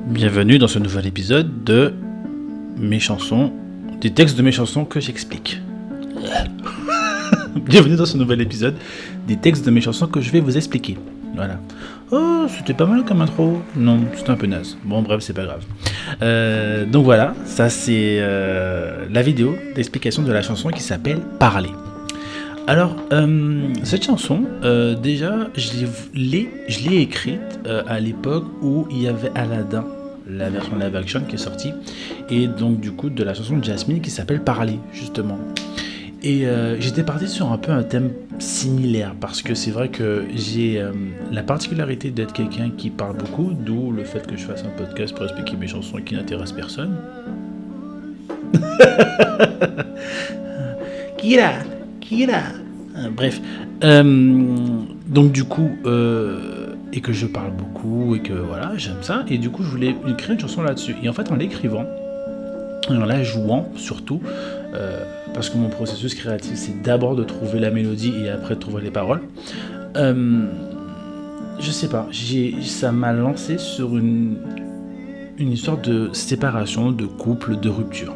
Bienvenue dans ce nouvel épisode de mes chansons, des textes de mes chansons que j'explique. Bienvenue dans ce nouvel épisode des textes de mes chansons que je vais vous expliquer. Voilà. Oh, c'était pas mal comme intro. Non, c'était un peu naze. Bon, bref, c'est pas grave. Donc voilà, ça c'est la vidéo d'explication de la chanson qui s'appelle Parler. Alors, cette chanson, déjà, je l'ai écrite à l'époque où il y avait Aladdin, la version live action qui est sortie, et donc du coup de la chanson de Jasmine qui s'appelle Parler, justement. Et j'étais parti sur un peu un thème similaire, parce que c'est vrai que j'ai la particularité d'être quelqu'un qui parle beaucoup, d'où le fait que je fasse un podcast pour expliquer mes chansons qui n'intéressent personne. Kira bref, donc du coup, et que je parle beaucoup, et que voilà, j'aime ça, et du coup je voulais écrire une chanson là-dessus, et en fait en l'écrivant, en la jouant surtout, parce que mon processus créatif c'est d'abord de trouver la mélodie et après de trouver les paroles, je sais pas, ça m'a lancé sur une histoire de séparation, de couple, de rupture.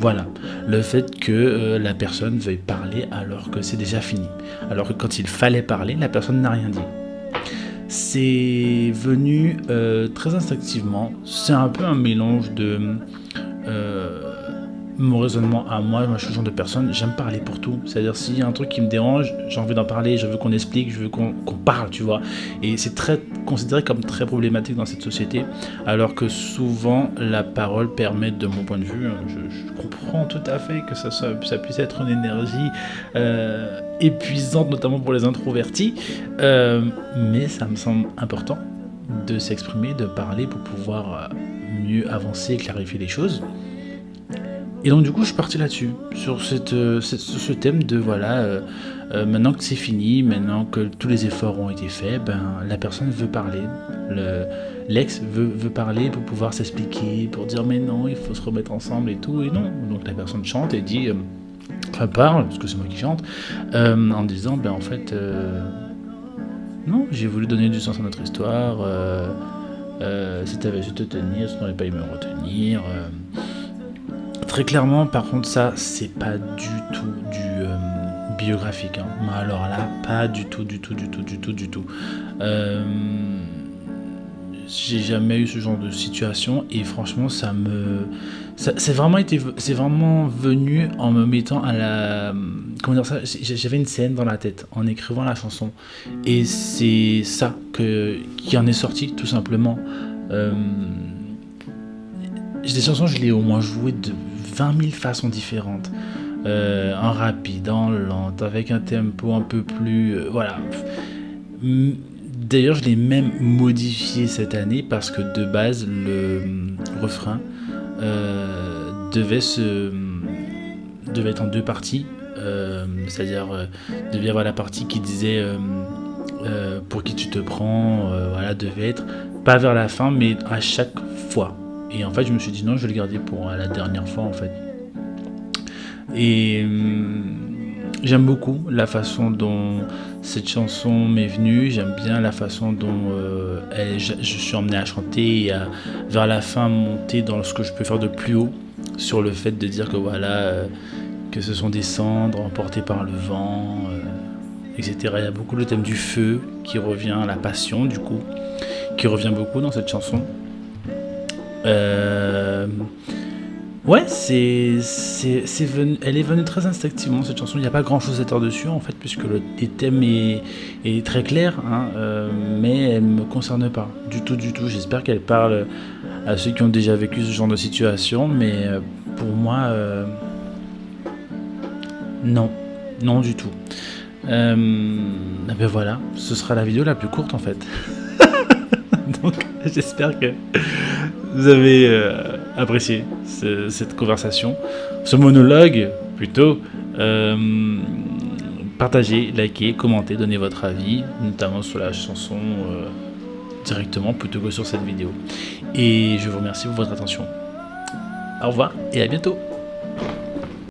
Voilà, le fait que la personne veuille parler alors que c'est déjà fini. Alors que quand il fallait parler, la personne n'a rien dit. C'est venu très instinctivement. C'est un peu un mélange de mon raisonnement à moi. Moi, je suis le genre de personne, j'aime parler pour tout. C'est-à-dire, s'il y a un truc qui me dérange, j'ai envie d'en parler, je veux qu'on explique, je veux qu'on parle, tu vois. Et c'est considéré comme très problématique dans cette société, alors que souvent, la parole permet, de mon point de vue, je comprends tout à fait que ça puisse être une énergie épuisante, notamment pour les introvertis, mais ça me semble important de s'exprimer, de parler pour pouvoir mieux avancer et clarifier les choses. Et donc du coup je suis parti là-dessus, sur ce thème de voilà, maintenant que c'est fini, maintenant que tous les efforts ont été faits, la personne veut parler, l'ex veut parler pour pouvoir s'expliquer, pour dire mais non, il faut se remettre ensemble et tout, et non. Donc la personne chante et dit, parle, parce que c'est moi qui chante, en disant en fait, non, j'ai voulu donner du sens à notre histoire, si t'avais su te tenir, tu n'aurais pas eu me retenir. Très clairement, par contre, ça, c'est pas du tout du biographique. Hein. Alors là, pas du tout. J'ai jamais eu ce genre de situation et franchement, c'est vraiment venu en me mettant à la, comment dire ça, j'avais une scène dans la tête en écrivant la chanson et c'est ça qui en est sorti tout simplement. Des chansons, je l'ai au moins joué de 20 000 façons différentes, en rapide, en lente, avec un tempo un peu plus... voilà. D'ailleurs, je l'ai même modifié cette année parce que de base, le refrain devait être en deux parties, c'est-à-dire devait y avoir la partie qui disait pour qui tu te prends, voilà, devait être pas vers la fin, mais à chaque fois. Et en fait, je me suis dit non, je vais le garder pour la dernière fois en fait. Et j'aime beaucoup la façon cette chanson m'est venue. J'aime bien la façon dont je suis emmené à chanter et vers la fin monter dans ce que je peux faire de plus haut sur le fait de dire que voilà, que ce sont des cendres emportées par le vent, etc. Il y a beaucoup le thème du feu qui revient, la passion du coup, qui revient beaucoup dans cette chanson. Ouais, elle est venue très instinctivement cette chanson. Il n'y a pas grand chose à dire dessus en fait, puisque le thème est très clair, hein, mais elle me concerne pas du tout. J'espère qu'elle parle à ceux qui ont déjà vécu ce genre de situation, mais pour moi, non du tout. Voilà, ce sera la vidéo la plus courte en fait. Donc j'espère que vous avez apprécié cette conversation, ce monologue plutôt. Partagez, likez, commentez, donnez votre avis, notamment sur la chanson directement plutôt que sur cette vidéo. Et je vous remercie pour votre attention. Au revoir et à bientôt.